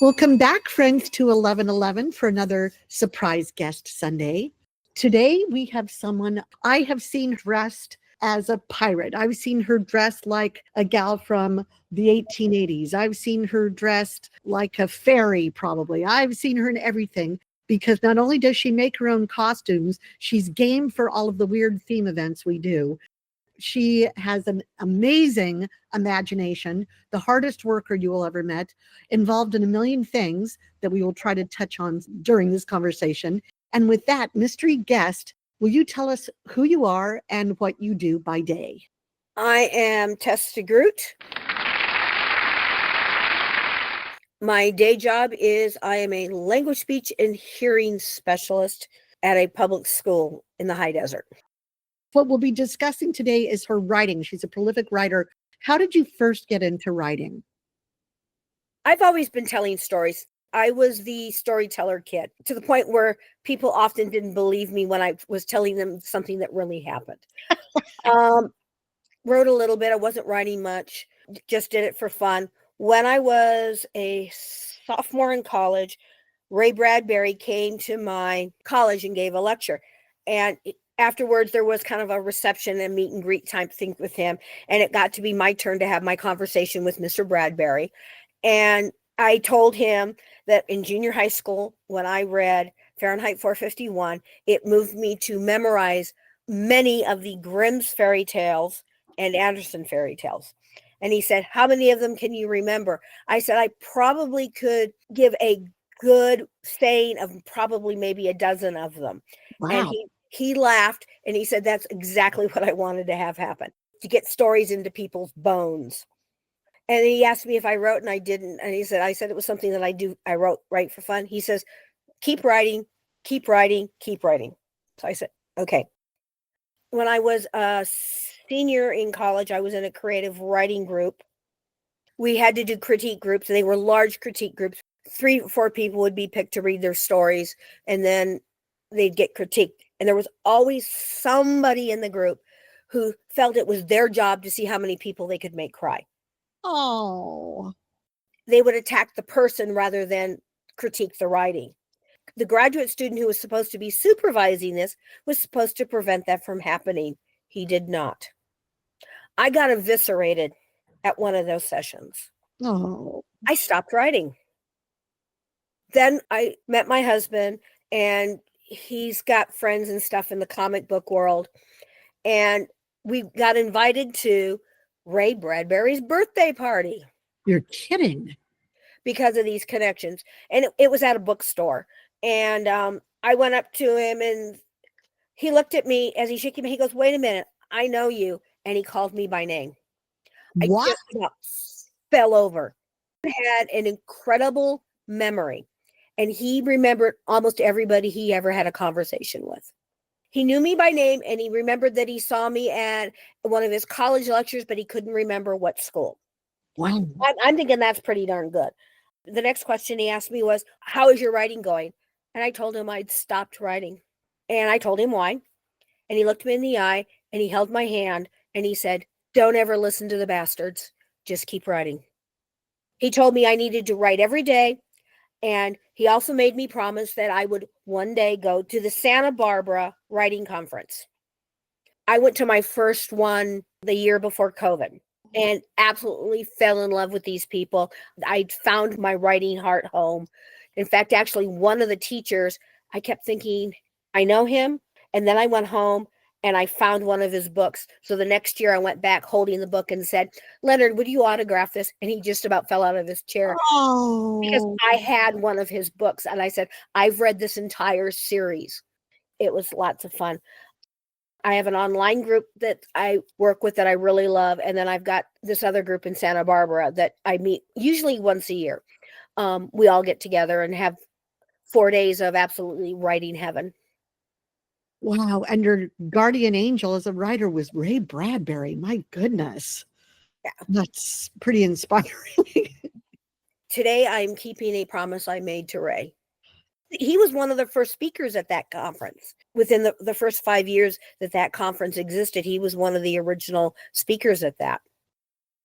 Welcome back, friends, to 1111 for another surprise guest Sunday. Today, we have someone I have seen dressed as a pirate. I've seen her dressed like a gal from the 1880s. I've seen her dressed like a fairy, probably. I've seen her in everything because not only does she make her own costumes, she's game for all of the weird theme events we do. She has an amazing imagination, the hardest worker you will ever met, involved in a million things that we will try to touch on during this conversation. And with that, mystery guest, will you tell us who you are and what you do by day? I am TESS DE GROOT. My day job is I am a language, speech, and hearing specialist at a public school in the high desert. What we'll be discussing today is her writing. She's a prolific writer. How did you first get into writing? I've always been telling stories. I was the storyteller kid to the point where people often didn't believe me when I was telling them something that really happened. Wrote a little bit. I wasn't writing much, just did it for fun. When I was a sophomore in college, Ray Bradbury came to my college and gave a lecture. And afterwards, there was kind of a reception and meet and greet type thing with him. And it got to be my turn to have my conversation with Mr. Bradbury. And I told him that in junior high school, when I read Fahrenheit 451, it moved me to memorize many of the Grimm's fairy tales and Andersen fairy tales. And he said, how many of them can you remember? I said, I probably could give a good saying of probably maybe a dozen of them. Wow. And he laughed and he said, that's exactly what I wanted to have happen, to get stories into people's bones. And he asked me if I wrote, and I didn't. And I said it was something that I write for fun. He says, keep writing, keep writing, keep writing. So I said, okay. When I was a senior in college, I was in a creative writing group. We had to do critique groups. They were large critique groups. 3 or 4 people would be picked to read their stories, and then they'd get critiqued. And there was always somebody in the group who felt it was their job to see how many people they could make cry. Oh. They would attack the person rather than critique the writing. The graduate student who was supposed to be supervising this was supposed to prevent that from happening. He did not. I got eviscerated at one of those sessions. Oh. I stopped writing. Then I met my husband, and he's got friends and stuff in the comic book world. And we got invited to Ray Bradbury's birthday party. You're kidding. Because of these connections. And it was at a bookstore. And I went up to him, and he looked at me as he shook me. He goes, wait a minute, I know you. And he called me by name. What? I just fell over. He had an incredible memory. And he remembered almost everybody he ever had a conversation with. He knew me by name, and he remembered that he saw me at one of his college lectures, but he couldn't remember what school. Wow. I'm thinking that's pretty darn good. The next question he asked me was, how is your writing going? And I told him I'd stopped writing. And I told him why. And he looked me in the eye, and he held my hand, and he said, don't ever listen to the bastards. Just keep writing. He told me I needed to write every day. And he also made me promise that I would one day go to the Santa Barbara writing conference. I went to my first one the year before COVID and absolutely fell in love with these people. I found my writing heart home. In fact, actually, one of the teachers, I kept thinking, I know him. And then I went home and I found one of his books. So the next year I went back holding the book and said, Leonard, would you autograph this? And he just about fell out of his chair. Oh. Because I had one of his books. And I said, I've read this entire series. It was lots of fun. I have an online group that I work with that I really love. And then I've got this other group in Santa Barbara that I meet usually once a year. We all get together and have 4 days of absolutely writing heaven. Wow. And your guardian angel as a writer was Ray Bradbury. My goodness. Yeah. That's pretty inspiring. Today, I'm keeping a promise I made to Ray. He was one of the first speakers at that conference. Within the first 5 years that conference existed, he was one of the original speakers at that.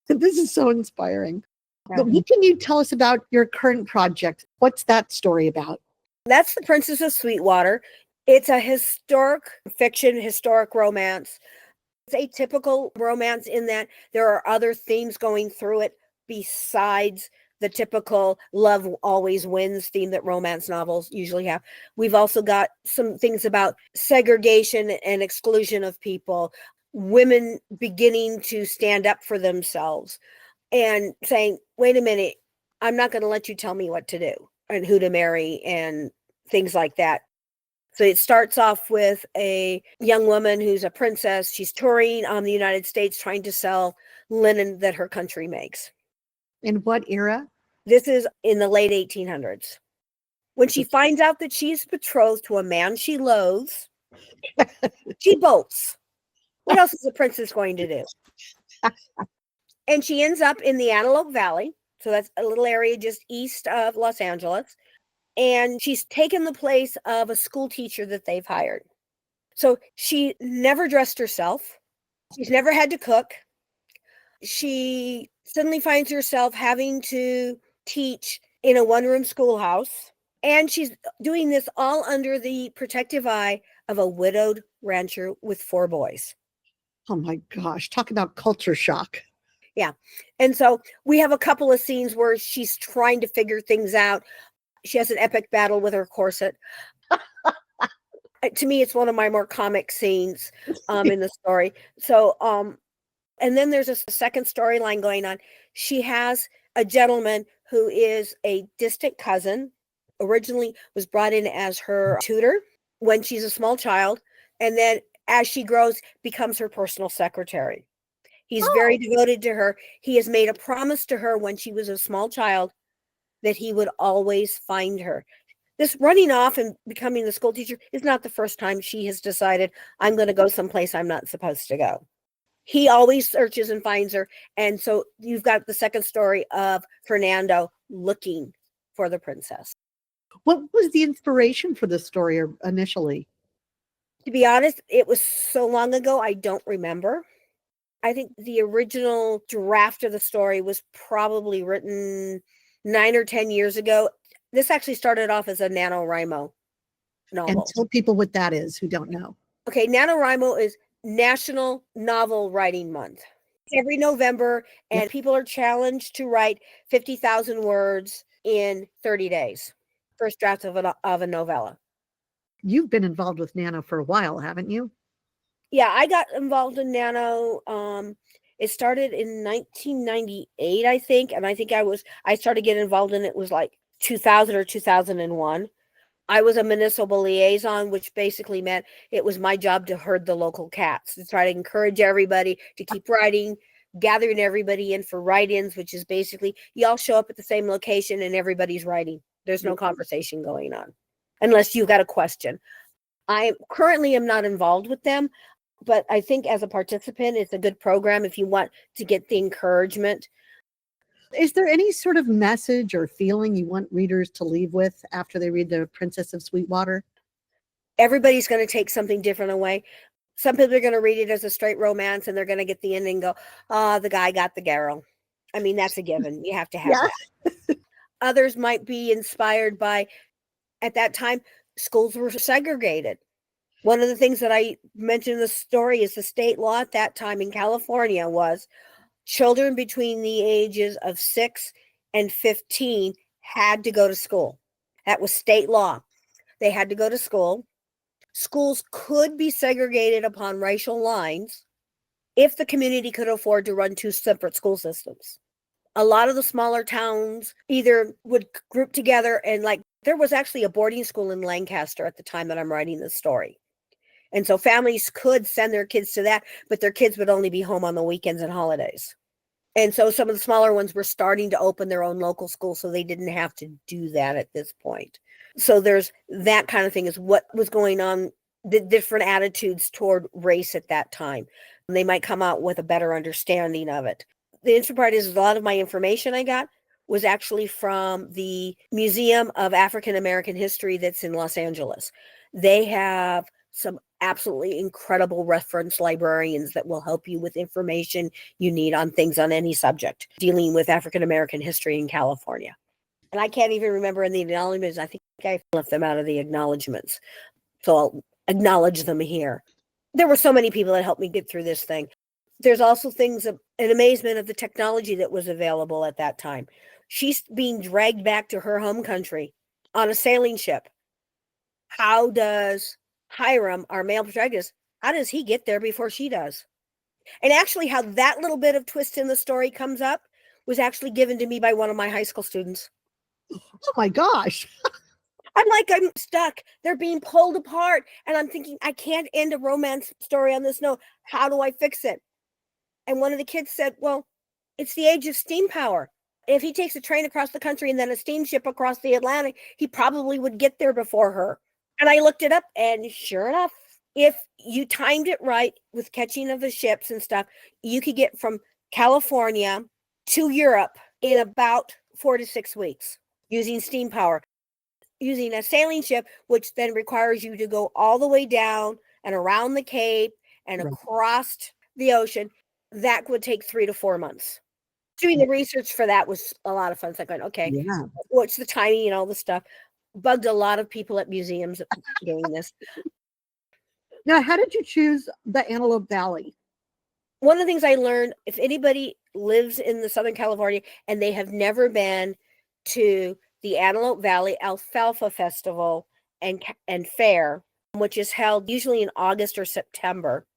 This is so inspiring. But what can you tell us about your current project? What's that story about? That's The Princess of Sweetwater. It's a historic fiction, historic romance. It's a typical romance in that there are other themes going through it besides the typical love always wins theme that romance novels usually have. We've also got some things about segregation and exclusion of people, women beginning to stand up for themselves and saying, wait a minute, I'm not going to let you tell me what to do and who to marry and things like that. So it starts off with a young woman who's a princess. She's touring the United States trying to sell linen that her country makes. In what era? This is in the late 1800s. When she finds out that she's betrothed to a man she loathes, she bolts. What else is a princess going to do? And she ends up in the Antelope Valley. So that's a little area just east of Los Angeles. And she's taken the place of a school teacher that they've hired. So she never dressed herself. She's never had to cook. She suddenly finds herself having to teach in a one-room schoolhouse. And she's doing this all under the protective eye of a widowed rancher with 4 boys. Oh my gosh, talk about culture shock. Yeah. And so we have a couple of scenes where she's trying to figure things out. She has an epic battle with her corset. To me, it's one of my more comic scenes in the story. So, and then there's a second storyline going on. She has a gentleman who is a distant cousin, originally was brought in as her tutor when she's a small child. And then as she grows, becomes her personal secretary. He's very devoted to her. He has made a promise to her when she was a small child that he would always find her. This running off and becoming the school teacher is not the first time she has decided, I'm going to go someplace I'm not supposed to go. He always searches and finds her. And so you've got the second story of Fernando looking for the princess. What was the inspiration for the story initially? To be honest, it was so long ago, I don't remember. I think the original draft of the story was probably written 9 or 10 years ago. This actually started off as a NaNoWriMo novel. And tell people what that is who don't know. Okay, NaNoWriMo is National Novel Writing Month. Every November, and people are challenged to write 50,000 words in 30 days. First draft of a novella. You've been involved with Nano for a while, haven't you? Yeah, I got involved in Nano. It started in 1998, I think. And I think I started getting involved in it was like 2000 or 2001. I was a municipal liaison, which basically meant it was my job to herd the local cats, to try to encourage everybody to keep writing, gathering everybody in for write-ins, which is basically you all show up at the same location and everybody's writing. There's no conversation going on unless you've got a question. I currently am not involved with them, but I think as a participant, it's a good program if you want to get the encouragement. Is there any sort of message or feeling you want readers to leave with after they read The Princess of Sweetwater? Everybody's going to take something different away. Some people are going to read it as a straight romance and they're going to get the ending and go, the guy got the girl. I mean, that's a given. You have to have that. Others might be inspired by, at that time, schools were segregated. One of the things that I mentioned in the story is the state law at that time in California was children between the ages of 6 and 15 had to go to school. That was state law. They had to go to school. Schools could be segregated upon racial lines if the community could afford to run 2 separate school systems. A lot of the smaller towns either would group together and there was actually a boarding school in Lancaster at the time that I'm writing this story. And so families could send their kids to that, but their kids would only be home on the weekends and holidays. And so some of the smaller ones were starting to open their own local schools, so they didn't have to do that at this point. So there's that kind of thing is what was going on, the different attitudes toward race at that time. And they might come out with a better understanding of it. The interesting part is a lot of my information I got was actually from the Museum of African American History that's in Los Angeles. They have some absolutely incredible reference librarians that will help you with information you need on things on any subject dealing with African American history in California. And I can't even remember in the acknowledgments. I think I left them out of the acknowledgments. So I'll acknowledge them here. There were so many people that helped me get through this thing. There's also things of an amazement of the technology that was available at that time. She's being dragged back to her home country on a sailing ship. How does Hiram, our male protagonist, how does he get there before she does? And actually how that little bit of twist in the story comes up was actually given to me by one of my high school students. Oh my gosh. I'm stuck. They're being pulled apart. And I'm thinking, I can't end a romance story on this note. How do I fix it? And one of the kids said, well, it's the age of steam power. If he takes a train across the country and then a steamship across the Atlantic, he probably would get there before her. And I looked it up, and sure enough, if you timed it right with catching of the ships and stuff, you could get from California to Europe in about 4 to 6 weeks using steam power. Using a sailing ship, which then requires you to go all the way down and around the Cape and across the ocean, that would take 3 to 4 months. Doing the research for that was a lot of fun. It's like going, okay, what's the timing and all the stuff? Bugged a lot of people at museums doing this. Now, how did you choose the Antelope Valley? One of the things I learned, if anybody lives in the Southern California and they have never been to the Antelope Valley Alfalfa Festival and Fair, which is held usually in August or September,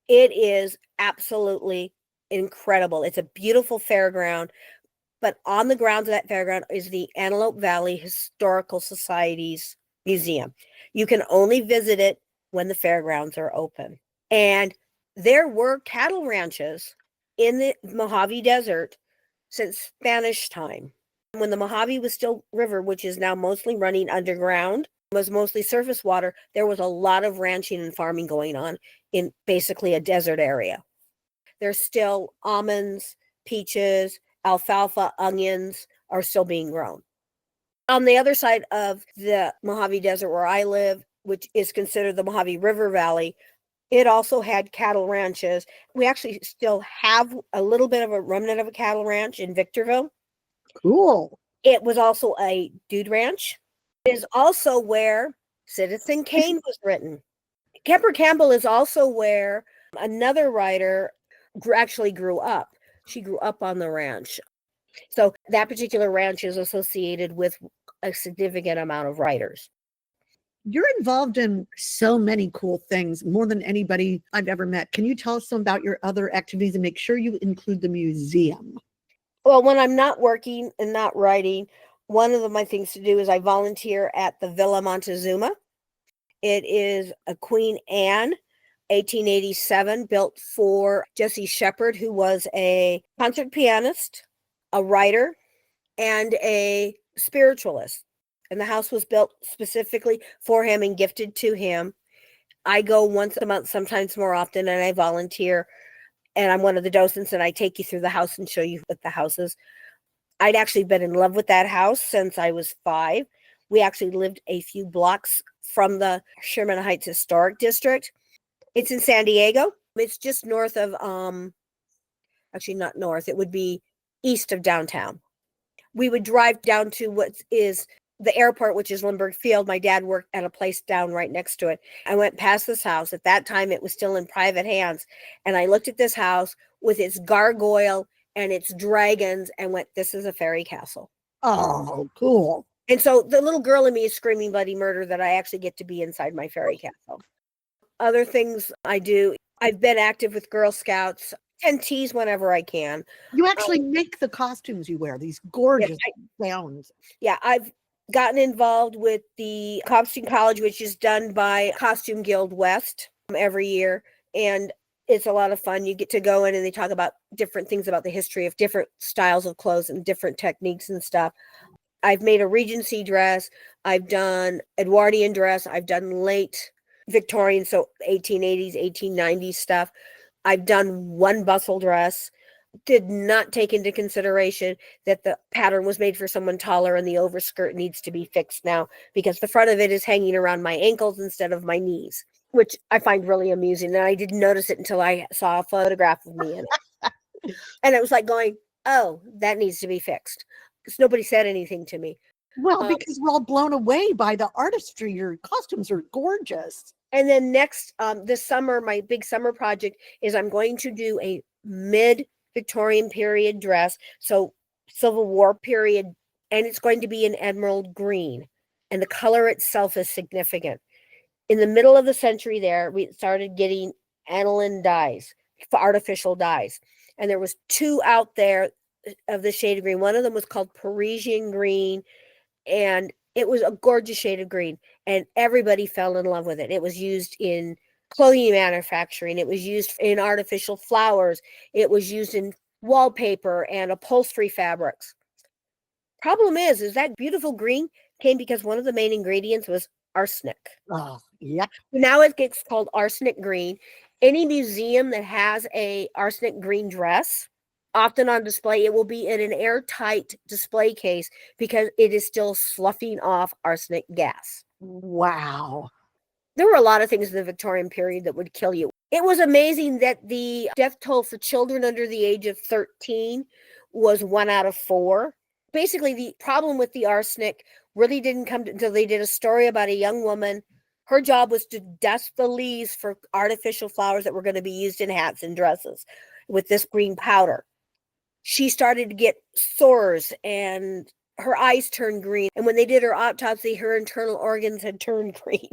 it is absolutely incredible. It's a beautiful fairground, but on the grounds of that fairground is the Antelope Valley Historical Society's museum. You can only visit it when the fairgrounds are open. And there were cattle ranches in the Mojave Desert since Spanish time. When the Mojave was still river, which is now mostly running underground, was mostly surface water, there was a lot of ranching and farming going on in basically a desert area. There's still almonds, peaches, alfalfa, onions are still being grown. On the other side of the Mojave Desert where I live, which is considered the Mojave River Valley, it also had cattle ranches. We actually still have a little bit of a remnant of a cattle ranch in Victorville. Cool. It was also a dude ranch. It is also where Citizen Kane was written. Kemper Campbell is also where another writer actually grew up. She grew up on the ranch. So that particular ranch is associated with a significant amount of writers. You're involved in so many cool things, more than anybody I've ever met. Can you tell us some about your other activities and make sure you include the museum? Well, when I'm not working and not writing, one of my things to do is I volunteer at the Villa Montezuma. It is a Queen Anne, 1887, built for Jesse Shepard, who was a concert pianist, a writer, and a spiritualist. And the house was built specifically for him and gifted to him. I go once a month, sometimes more often, and I volunteer. And I'm one of the docents, and I take you through the house and show you what the house is. I'd actually been in love with that house since I was 5. We actually lived a few blocks from the Sherman Heights Historic District. It's in San Diego. It's just north of, actually not north, it would be east of downtown. We would drive down to what is the airport, which is Lindbergh Field. My dad worked at a place down right next to it. I went past this house. At that time, it was still in private hands. And I looked at this house with its gargoyle and its dragons and went, this is a fairy castle. Oh, cool. And so the little girl in me is screaming bloody murder that I actually get to be inside my fairy castle. Other things I do, I've been active with Girl Scouts, 10 teas whenever I can. You actually make the costumes you wear, these gorgeous gowns. Yeah, I've gotten involved with the Costume College, which is done by Costume Guild West every year. And it's a lot of fun. You get to go in and they talk about different things about the history of different styles of clothes and different techniques and stuff. I've made a Regency dress. I've done Edwardian dress. I've done late Victorian, so 1880s, 1890s stuff. I've done one bustle dress. Did not take into consideration that the pattern was made for someone taller and the overskirt needs to be fixed now because the front of it is hanging around my ankles instead of my knees. which I find really amusing. And I didn't notice it until I saw a photograph of me in it. And it was like going, oh, that needs to be fixed. Because nobody said anything to me. Well, because we're all blown away by the artistry. Your costumes are gorgeous. And then next, this summer, my big summer project is I'm going to do a mid-Victorian period dress. So Civil War period, and it's going to be an emerald green. And the color itself is significant. In the middle of the century there, we started getting aniline dyes, artificial dyes. And there was 2 out there of the shade of green. One of them was called Parisian green, and it was a gorgeous shade of green, and everybody fell in love with it. It was used in clothing manufacturing. It was used in artificial flowers. It was used in wallpaper and upholstery fabrics. Problem is that beautiful green came because one of the main ingredients was arsenic. Oh, yeah. Now it gets called arsenic green. Any museum that has a arsenic green dress, often on display, it will be in an airtight display case because it is still sloughing off arsenic gas. Wow. There were a lot of things in the Victorian period that would kill you. It was amazing that the death toll for children under the age of 13 was 1 out of 4. Basically, the problem with the arsenic really didn't come until they did a story about a young woman. Her job was to dust the leaves for artificial flowers that were going to be used in hats and dresses with this green powder. She started to get sores and her eyes turned green. And when they did her autopsy, her internal organs had turned green.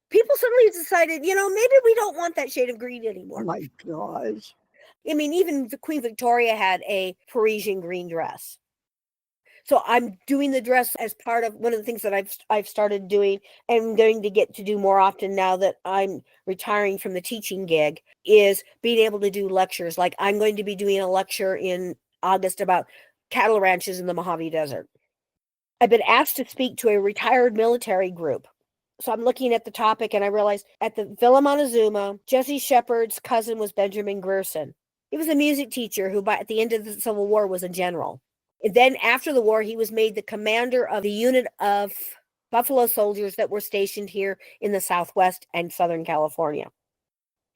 People suddenly decided, maybe we don't want that shade of green anymore. Oh my gosh. I mean, even Queen Victoria had a Parisian green dress. So I'm doing the dress as part of one of the things that I've started doing, and I'm going to get to do more often now that I'm retiring from the teaching gig, is being able to do lectures. Like I'm going to be doing a lecture in August about cattle ranches in the Mojave Desert. I've been asked to speak to a retired military group. So I'm looking at the topic and I realized at the Villa Montezuma, Jesse Shepard's cousin was Benjamin Grierson. He was a music teacher who at the end of the Civil War was a general. And then after the war, he was made the commander of the unit of Buffalo soldiers that were stationed here in the Southwest and Southern California.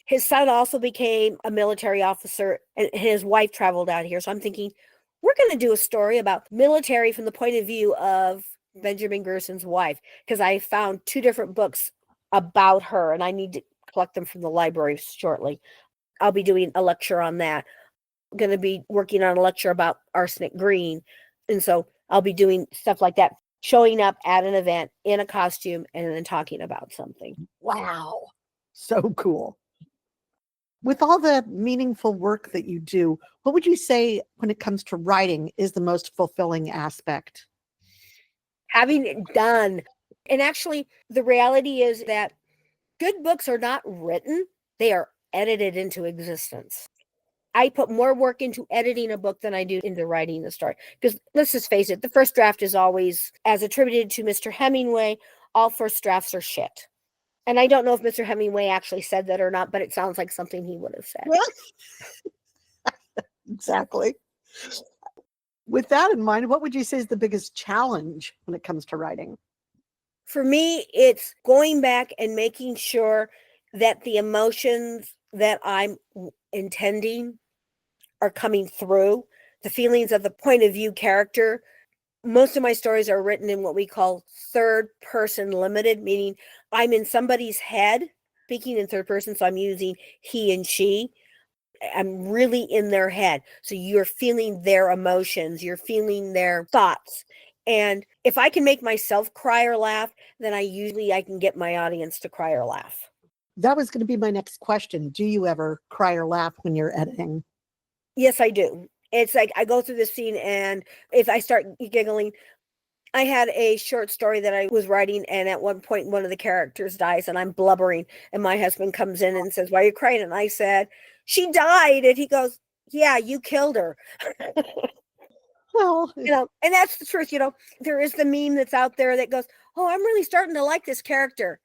His son also became a military officer, and his wife traveled out here. So I'm thinking, we're going to do a story about military from the point of view of Benjamin Grierson's wife, because I found 2 different books about her, and I need to collect them from the library shortly. I'll be doing a lecture on that. Going to be working on a lecture about arsenic green. And so I'll be doing stuff like that, showing up at an event in a costume and then talking about something. Wow. So cool. With all the meaningful work that you do, what would you say when it comes to writing is the most fulfilling aspect? Having it done. And actually, the reality is that good books are not written, they are edited into existence. I put more work into editing a book than I do into writing the story. Because let's just face it, the first draft is always, as attributed to Mr. Hemingway, all first drafts are shit. And I don't know if Mr. Hemingway actually said that or not, but it sounds like something he would have said. Yeah. Exactly. With that in mind, what would you say is the biggest challenge when it comes to writing? For me, it's going back and making sure that the emotions that I'm intending are coming through, the feelings of the point of view character. Most of my stories are written in what we call third person limited, meaning I'm in somebody's head, speaking in third person. So I'm using he and she. I'm really in their head. So you're feeling their emotions, you're feeling their thoughts. And if I can make myself cry or laugh, then I can get my audience to cry or laugh. That was going to be my next question. Do you ever cry or laugh when you're editing? Yes, I do. It's like I go through the scene, and if I start giggling, I had a short story that I was writing, and at one point one of the characters dies and I'm blubbering, and my husband comes in and says, "Why are you crying?" And I said, "She died." And he goes, "Yeah, you killed her." Well, And that's the truth. There is the meme that's out there that goes, "Oh, I'm really starting to like this character."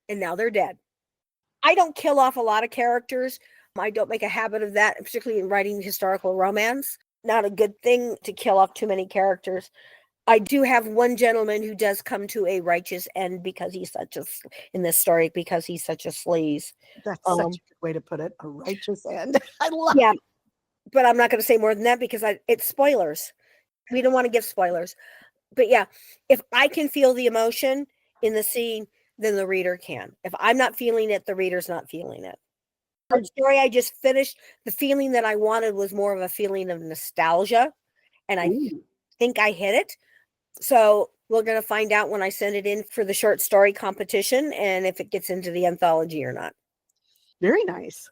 And now they're dead. I don't kill off a lot of characters. I don't make a habit of that, particularly in writing historical romance. Not a good thing to kill off too many characters. I do have one gentleman who does come to a righteous end because he's in this story, because he's such a sleaze. That's such a good way to put it. A righteous end. I love Yeah, it. but I'm not going to say more than that because it's spoilers. We don't want to give spoilers. But yeah, if I can feel the emotion in the scene, then the reader can. If I'm not feeling it, the reader's not feeling it. The story I just finished, the feeling that I wanted was more of a feeling of nostalgia, and I Ooh, think I hit it. So we're going to find out when I send it in for the short story competition and if it gets into the anthology or not. very nice.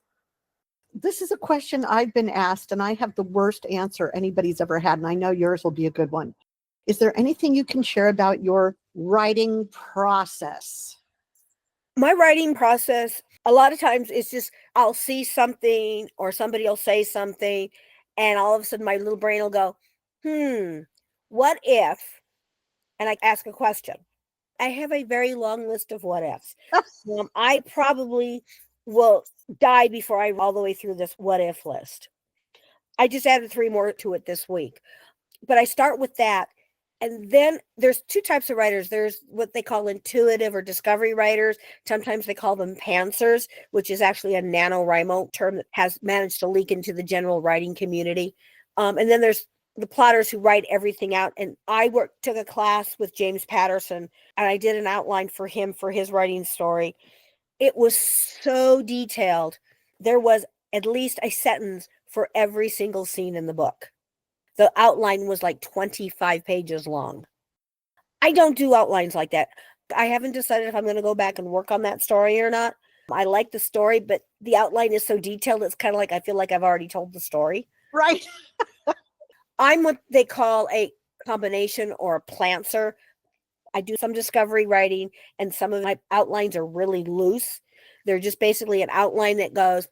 This is a question I've been asked, and I have the worst answer anybody's ever had, and I know yours will be a good one. Is there anything you can share about your writing process? My writing process, a lot of times it's just I'll see something or somebody will say something, and all of a sudden my little brain will go, what if? And I ask a question. I have a very long list of what ifs. I probably will die before I all the way through this what if list. I just added 3 more to it this week. But I start with that. And then there's 2 types of writers. There's what they call intuitive or discovery writers. Sometimes they call them pantsers, which is actually a NaNoWriMo term that has managed to leak into the general writing community. And then there's the plotters who write everything out. And I took a class with James Patterson, and I did an outline for him for his writing story. It was so detailed. There was at least a sentence for every single scene in the book. The outline was like 25 pages long. I don't do outlines like that. I haven't decided if I'm going to go back and work on that story or not. I like the story, but the outline is so detailed, it's kind of like I feel like I've already told the story. Right. I'm what they call a combination or a plantser. I do some discovery writing, and some of my outlines are really loose. They're just basically an outline that goes,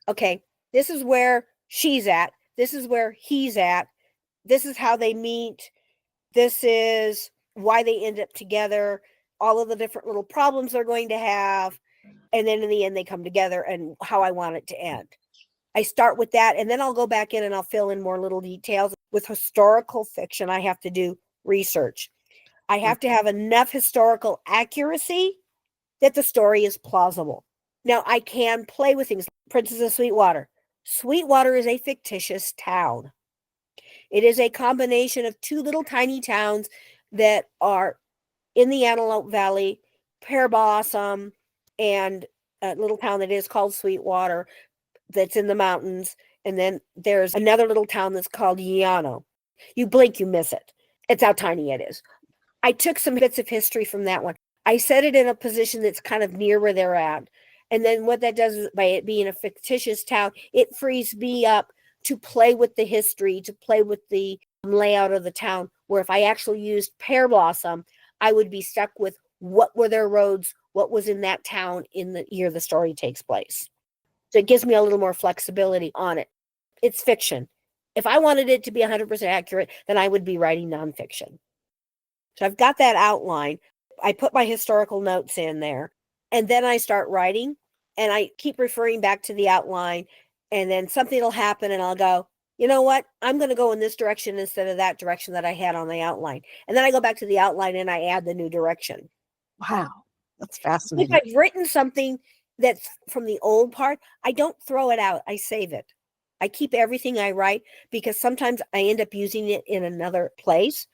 okay, this is where she's at. This is where he's at. This is how they meet. This is why they end up together. All of the different little problems they're going to have. And then in the end, they come together and how I want it to end. I start with that, and then I'll go back in and I'll fill in more little details. With historical fiction, I have to do research. I have to have enough historical accuracy that the story is plausible. Now, I can play with things. Princess of Sweetwater. Sweetwater is a fictitious town. It is a combination of 2 little tiny towns that are in the Antelope Valley, Pear Blossom, and a little town that is called Sweetwater that's in the mountains. And then there's another little town that's called Yano. You blink, you miss it. It's how tiny it is. I took some bits of history from that one. I set it in a position that's kind of near where they're at. And then what that does is, by it being a fictitious town, it frees me up to play with the history, to play with the layout of the town, where if I actually used Pear Blossom, I would be stuck with what were their roads, what was in that town in the year the story takes place. So it gives me a little more flexibility on it. It's fiction. If I wanted it to be 100% accurate, then I would be writing nonfiction. So I've got that outline. I put my historical notes in there, and then I start writing, and I keep referring back to the outline, and then something will happen and I'll go, you know what? I'm going to go in this direction instead of that direction that I had on the outline. And then I go back to the outline and I add the new direction. Wow. That's If fascinating. I've written something that's from the old part, I don't throw it out. I save it. I keep everything I write because sometimes I end up using it in another place.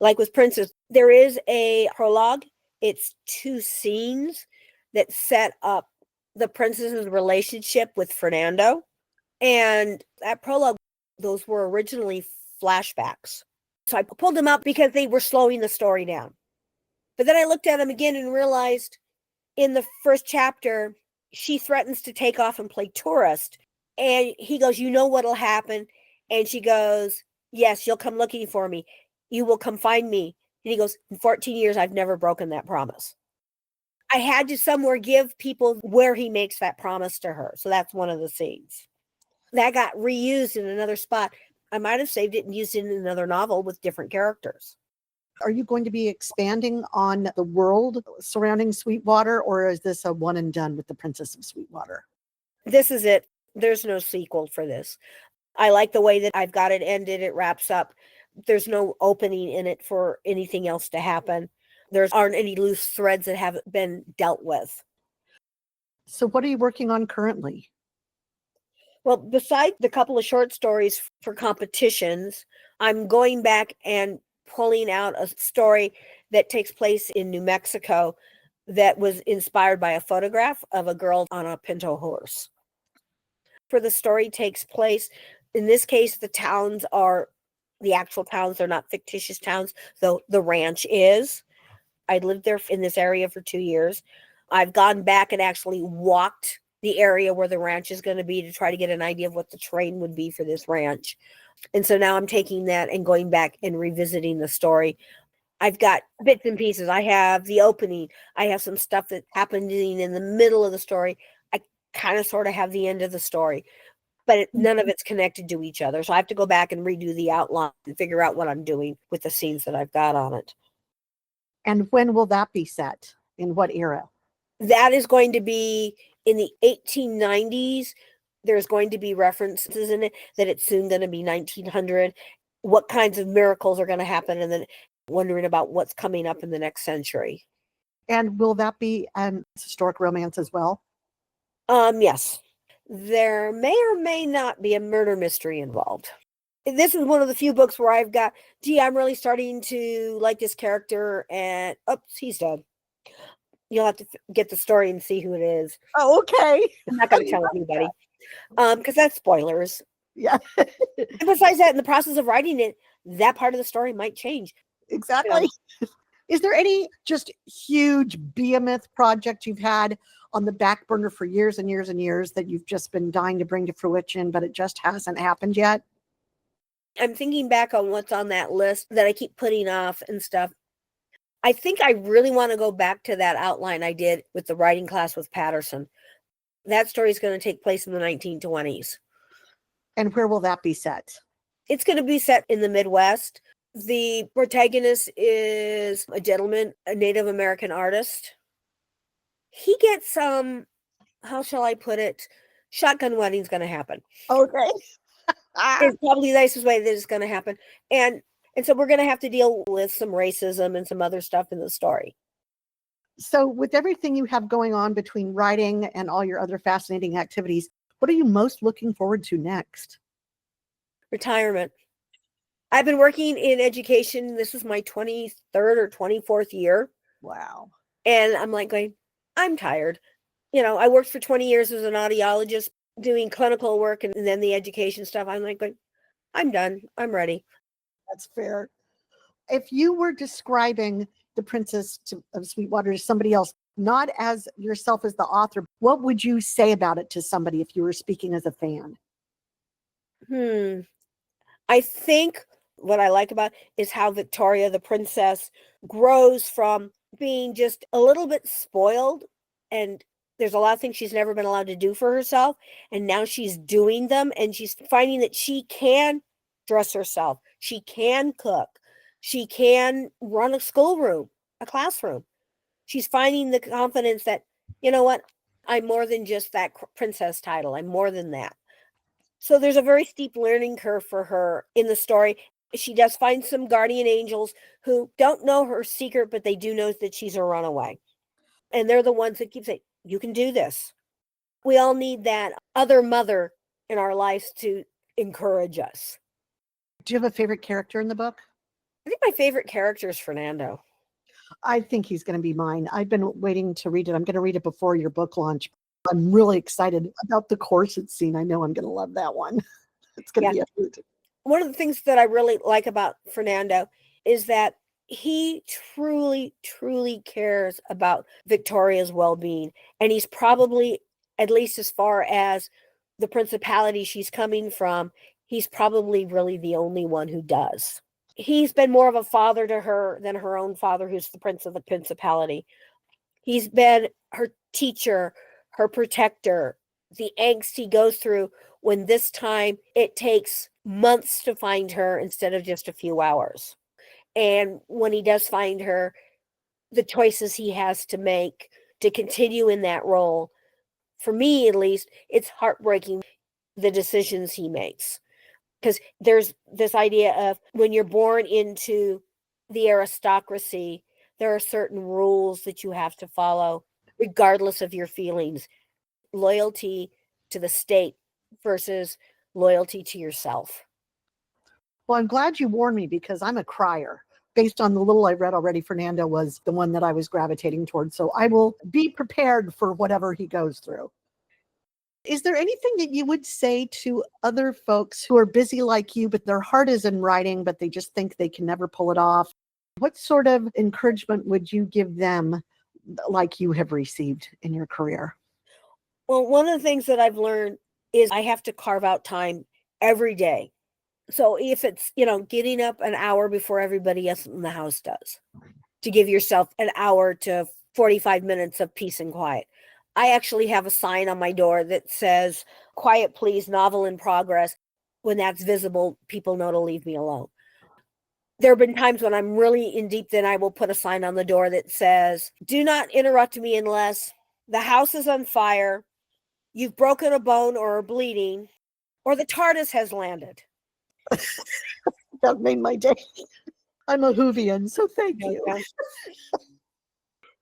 Like with Princess, there is a prologue. It's 2 scenes that set up the princess's relationship with Fernando. And that prologue, those were originally flashbacks. So I pulled them out because they were slowing the story down. But then I looked at them again and realized in the first chapter, she threatens to take off and play tourist. And he goes, you know what'll happen? And she goes, yes, you'll come looking for me. You will come find me. And he goes, in 14 years, I've never broken that promise. I had to somewhere give people where he makes that promise to her. So that's one of the scenes. That got reused in another spot. I might have saved it and used it in another novel with different characters. Are you going to be expanding on the world surrounding Sweetwater, or is this a one and done with the Princess of Sweetwater? This is it. There's no sequel for this. I like the way that I've got it ended. It wraps up. There's no opening in it for anything else to happen. There aren't any loose threads that haven't been dealt with. So what are you working on currently? Well, besides the couple of short stories for competitions, I'm going back and pulling out a story that takes place in New Mexico that was inspired by a photograph of a girl on a pinto horse. For the story takes place, in this case, the towns are the actual towns. They're not fictitious towns, though the ranch is. I lived there in this area for 2 years. I've gone back and actually walked the area where the ranch is going to be to try to get an idea of what the terrain would be for this ranch. And so now I'm taking that and going back and revisiting the story. I've got bits and pieces. I have the opening. I have some stuff that happened in the middle of the story. I kind of sort of have the end of the story, but none of it's connected to each other. So I have to go back and redo the outline and figure out what I'm doing with the scenes that I've got on it. And when will that be set? In what era? That is going to be in the 1890s. There's going to be references in it that it's soon going to be 1900. What kinds of miracles are going to happen, and then wondering about what's coming up in the next century. And will that be an historic romance as well? Yes. There may or may not be a murder mystery involved. This is one of the few books where I've got, I'm really starting to like this character, and oops, he's dead. You'll have to get the story and see who it is. Oh, okay. I'm not going to tell anybody because that's spoilers. Yeah. And besides that, in the process of writing it, that part of the story might change. Exactly. Is there any just huge behemoth project you've had on the back burner for years and years and years that you've just been dying to bring to fruition, but it just hasn't happened yet? I'm thinking back on what's on that list that I keep putting off and stuff. I think I really want to go back to that outline I did with the writing class with Patterson. That story is going to take place in the 1920s. And where will that be set? It's going to be set in the Midwest. The protagonist is a gentleman, a Native American artist. He gets some, how shall I put it? Shotgun wedding's going to happen. Okay. It's probably the nicest way that it's going to happen. And so we're going to have to deal with some racism and some other stuff in the story. So with everything you have going on between writing and all your other fascinating activities, what are you most looking forward to next? Retirement. I've been working in education. This is my 23rd or 24th year. Wow. And I'm like going, I'm tired. I worked for 20 years as an audiologist doing clinical work and then the education stuff. I'm like going, I'm done. I'm ready. That's fair. If you were describing the Princess of Sweetwater to somebody else, not as yourself as the author, what would you say about it to somebody if you were speaking as a fan? I think what I like about it is how Victoria, the princess, grows from being just a little bit spoiled, and there's a lot of things she's never been allowed to do for herself, and now she's doing them, and she's finding that she can dress herself, she can cook, she can run a schoolroom, a classroom. She's finding the confidence that, you know what, I'm more than just that princess title. I'm more than that. So there's a very steep learning curve for her in the story. She does find some guardian angels who don't know her secret, but they do know that she's a runaway. And they're the ones that keep saying, you can do this. We all need that other mother in our lives to encourage us. Do you have a favorite character in the book? I think my favorite character is Fernando. I think he's going to be mine. I've been waiting to read it. I'm going to read it before your book launch. I'm really excited about the corset scene. I know I'm going to love that one. It's going to be a hoot. One of the things that I really like about Fernando is that he truly, truly cares about Victoria's well-being. And he's probably, at least as far as the principality she's coming from, he's probably really the only one who does. He's been more of a father to her than her own father, who's the prince of the principality. He's been her teacher, her protector, the angst he goes through when this time it takes months to find her instead of just a few hours. And when he does find her, the choices he has to make to continue in that role, for me at least, it's heartbreaking, the decisions he makes. Because there's this idea of when you're born into the aristocracy, there are certain rules that you have to follow, regardless of your feelings. Loyalty to the state versus loyalty to yourself. Well, I'm glad you warned me because I'm a crier. Based on the little I read already, Fernando was the one that I was gravitating towards. So I will be prepared for whatever he goes through. Is there anything that you would say to other folks who are busy like you, but their heart is in writing, but they just think they can never pull it off? What sort of encouragement would you give them like you have received in your career? Well, one of the things that I've learned is I have to carve out time every day. So if it's, getting up an hour before everybody else in the house does, to give yourself an hour to 45 minutes of peace and quiet. I actually have a sign on my door that says, "Quiet, please, novel in progress." When that's visible, people know to leave me alone. There have been times when I'm really in deep, then I will put a sign on the door that says, "Do not interrupt me unless the house is on fire, you've broken a bone or are bleeding, or the TARDIS has landed." That made my day. I'm a Whovian, so thank you. Yeah.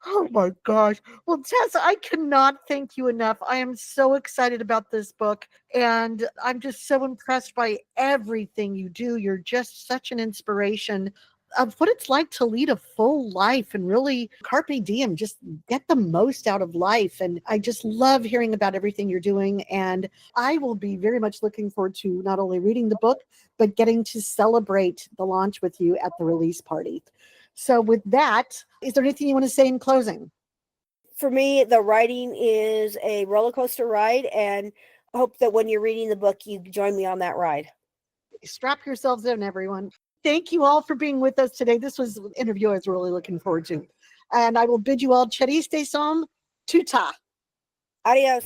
Oh my gosh. Well, Tess, I cannot thank you enough. I am so excited about this book, and I'm just so impressed by everything you do. You're just such an inspiration of what it's like to lead a full life and really carpe diem, just get the most out of life. And I just love hearing about everything you're doing. And I will be very much looking forward to not only reading the book, but getting to celebrate the launch with you at the release party. So with that, is there anything you want to say in closing? For me, the writing is a roller coaster ride, and I hope that when you're reading the book, you join me on that ride. Strap yourselves in, everyone. Thank you all for being with us today. This was an interview I was really looking forward to. And I will bid you all Chariste Som Tuta. Adios.